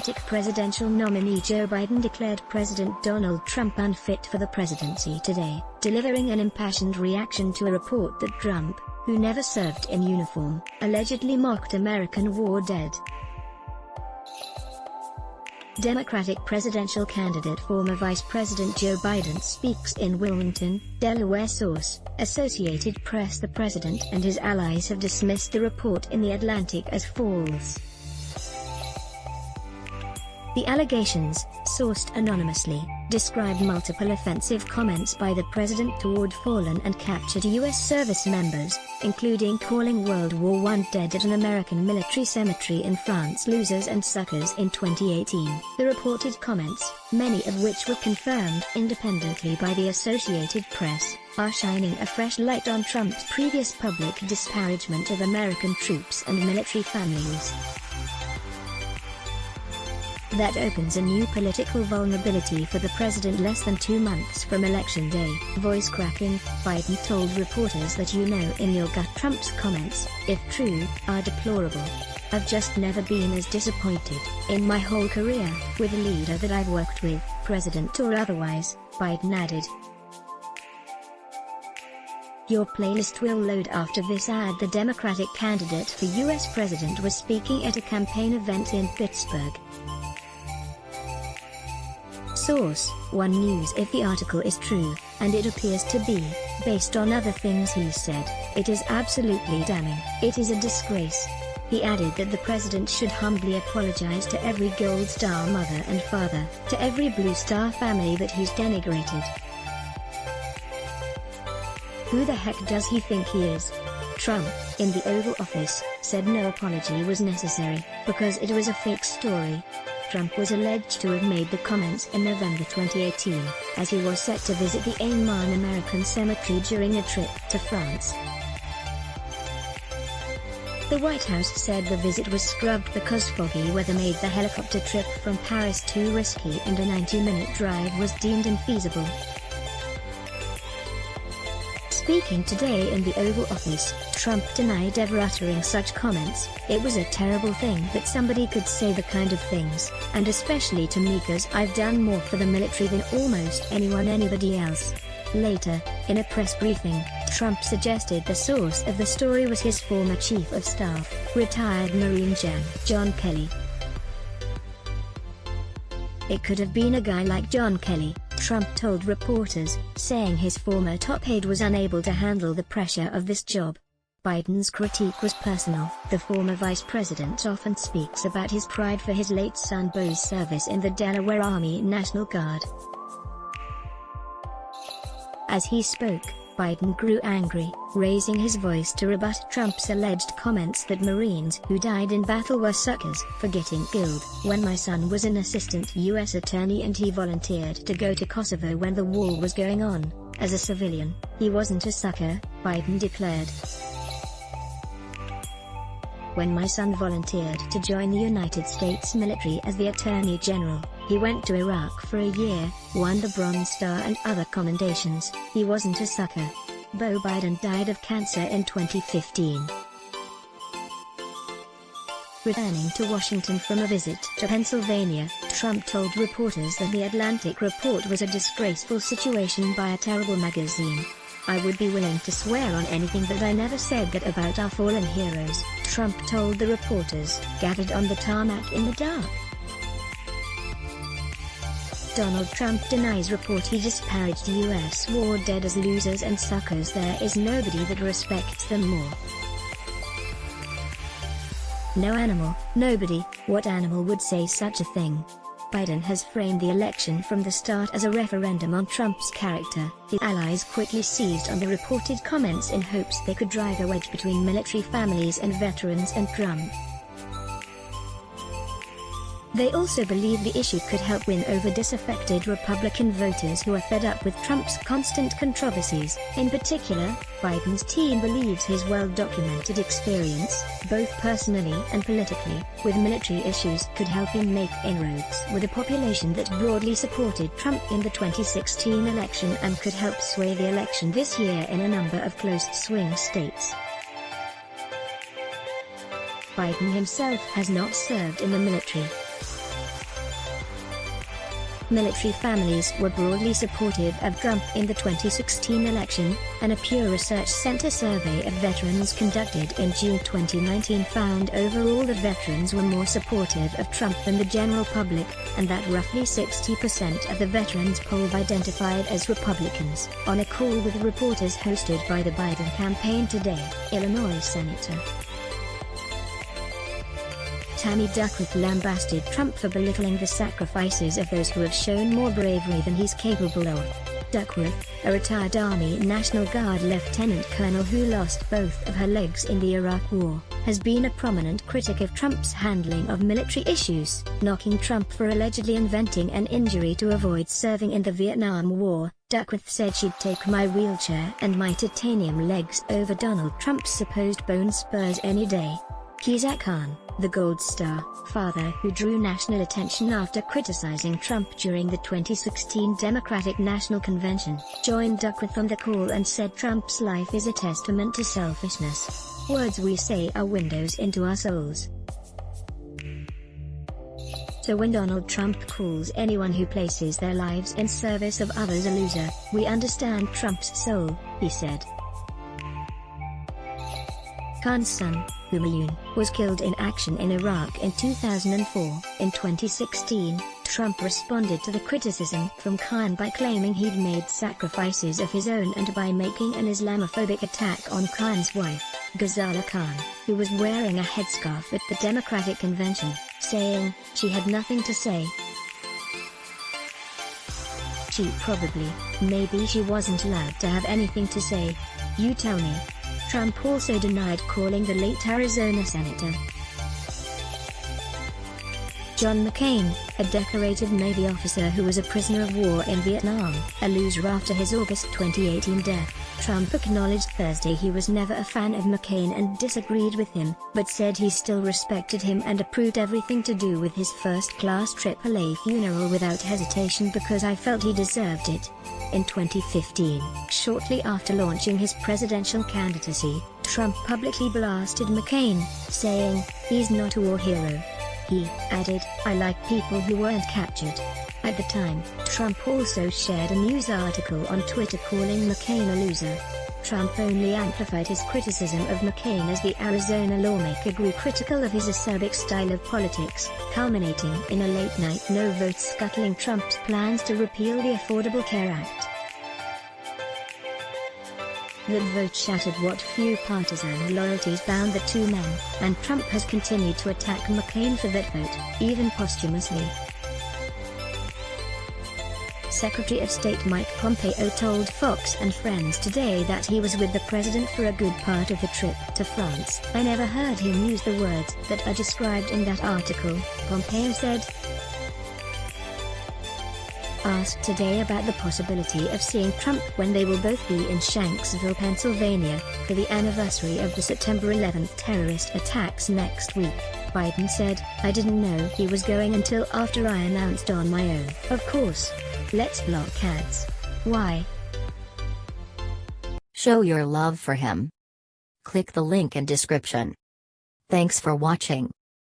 Democratic presidential nominee Joe Biden declared President Donald Trump unfit for the presidency today, delivering an impassioned reaction to a report that Trump, who never served in uniform, allegedly mocked American war dead. Democratic presidential candidate former Vice President Joe Biden speaks in Wilmington, Delaware. Source: Associated Press. The president and his allies have dismissed the report in The Atlantic as false. The allegations, sourced anonymously, describe multiple offensive comments by the president toward fallen and captured U.S. service members, including calling World War I dead at an American military cemetery in France losers and suckers in 2018. The reported comments, many of which were confirmed independently by the Associated Press, are shining a fresh light on Trump's previous public disparagement of American troops and military families. That opens a new political vulnerability for the president less than 2 months from Election Day. Voice cracking, Biden told reporters that in your gut Trump's comments, if true, are deplorable. I've just never been as disappointed, in my whole career, with a leader that I've worked with, president or otherwise, Biden added. Your playlist will load after this ad. The Democratic candidate for U.S. president was speaking at a campaign event in Pittsburgh. Source: One News. If the article is true, and it appears to be, based on other things he said, it is absolutely damning. It is a disgrace. He added that the president should humbly apologize to every Gold Star mother and father, to every Blue Star family that he's denigrated. Who the heck does he think he is? Trump, in the Oval Office, said no apology was necessary, because it was a fake story. Trump was alleged to have made the comments in November 2018, as he was set to visit the Ain Marne American Cemetery during a trip to France. The White House said the visit was scrubbed because foggy weather made the helicopter trip from Paris too risky and a 90-minute drive was deemed infeasible. Speaking today in the Oval Office, Trump denied ever uttering such comments. It was a terrible thing that somebody could say the kind of things, and especially to me, cause I've done more for the military than almost anybody else. Later, in a press briefing, Trump suggested the source of the story was his former chief of staff, retired Marine Gen. John Kelly. It could have been a guy like John Kelly, Trump told reporters, saying his former top aide was unable to handle the pressure of this job. Biden's critique was personal. The former vice president often speaks about his pride for his late son Bo's service in the Delaware Army National Guard. As he spoke, Biden grew angry, raising his voice to rebut Trump's alleged comments that Marines who died in battle were suckers for getting killed. When my son was an assistant U.S. attorney and he volunteered to go to Kosovo when the war was going on, as a civilian, he wasn't a sucker, Biden declared. When my son volunteered to join the United States military as the Attorney General, he went to Iraq for a year, won the Bronze Star and other commendations. He wasn't a sucker. Beau Biden died of cancer in 2015. Returning to Washington from a visit to Pennsylvania, Trump told reporters that the Atlantic report was a disgraceful situation by a terrible magazine. I would be willing to swear on anything that I never said that about our fallen heroes, Trump told the reporters, gathered on the tarmac in the dark. Donald Trump denies report he disparaged U.S. war dead as losers and suckers. There is nobody that respects them more. No animal, nobody. What animal would say such a thing? Biden has framed the election from the start as a referendum on Trump's character. His allies quickly seized on the reported comments in hopes they could drive a wedge between military families and veterans and Trump. They also believe the issue could help win over disaffected Republican voters who are fed up with Trump's constant controversies. In particular, Biden's team believes his well-documented experience, both personally and politically, with military issues could help him make inroads with a population that broadly supported Trump in the 2016 election and could help sway the election this year in a number of close swing states. Biden himself has not served in the military. military families were broadly supportive of Trump in the 2016 election. An Pew Research Center survey of veterans conducted in June 2019 found overall that veterans were more supportive of Trump than the general public, and that roughly 60% of the veterans polled identified as Republicans. On a call with reporters hosted by the Biden campaign today, Illinois Senator Tammy Duckworth lambasted Trump for belittling the sacrifices of those who have shown more bravery than he's capable of. Duckworth, a retired Army National Guard lieutenant colonel who lost both of her legs in the Iraq War, has been a prominent critic of Trump's handling of military issues, knocking Trump for allegedly inventing an injury to avoid serving in the Vietnam War. Duckworth said she'd take my wheelchair and my titanium legs over Donald Trump's supposed bone spurs any day. Khizr Khan, the Gold Star father who drew national attention after criticizing Trump during the 2016 Democratic National Convention, joined Duckworth on the call and said Trump's life is a testament to selfishness. Words we say are windows into our souls. So when Donald Trump calls anyone who places their lives in service of others a loser, we understand Trump's soul, he said. Khan's son, Humayun, was killed in action in Iraq in 2004. In 2016, Trump responded to the criticism from Khan by claiming he'd made sacrifices of his own and by making an Islamophobic attack on Khan's wife, Ghazala Khan, who was wearing a headscarf at the Democratic convention, saying she had nothing to say. Maybe she wasn't allowed to have anything to say. You tell me. Trump also denied calling the late Arizona Senator John McCain, a decorated Navy officer who was a prisoner of war in Vietnam, a loser after his August 2018 death. Trump acknowledged Thursday he was never a fan of McCain and disagreed with him, but said he still respected him and approved everything to do with his first-class AAA funeral without hesitation because I felt he deserved it. In 2015, shortly after launching his presidential candidacy, Trump publicly blasted McCain, saying, "He's not a war hero." He added, "I like people who weren't captured." At the time, Trump also shared a news article on Twitter calling McCain a loser. Trump only amplified his criticism of McCain as the Arizona lawmaker grew critical of his acerbic style of politics, culminating in a late-night no vote scuttling Trump's plans to repeal the Affordable Care Act. That vote shattered what few partisan loyalties bound the two men, and Trump has continued to attack McCain for that vote, even posthumously. Secretary of State Mike Pompeo told Fox and Friends today that he was with the president for a good part of the trip to France. "I never heard him use the words that are described in that article," Pompeo said. Asked today about the possibility of seeing Trump when they will both be in Shanksville, Pennsylvania, for the anniversary of the September 11th terrorist attacks next week, Biden said, "I didn't know he was going until after I announced on my own. Of course. Let's block ads. Why?" Show your love for him. Click the link in description. Thanks for watching.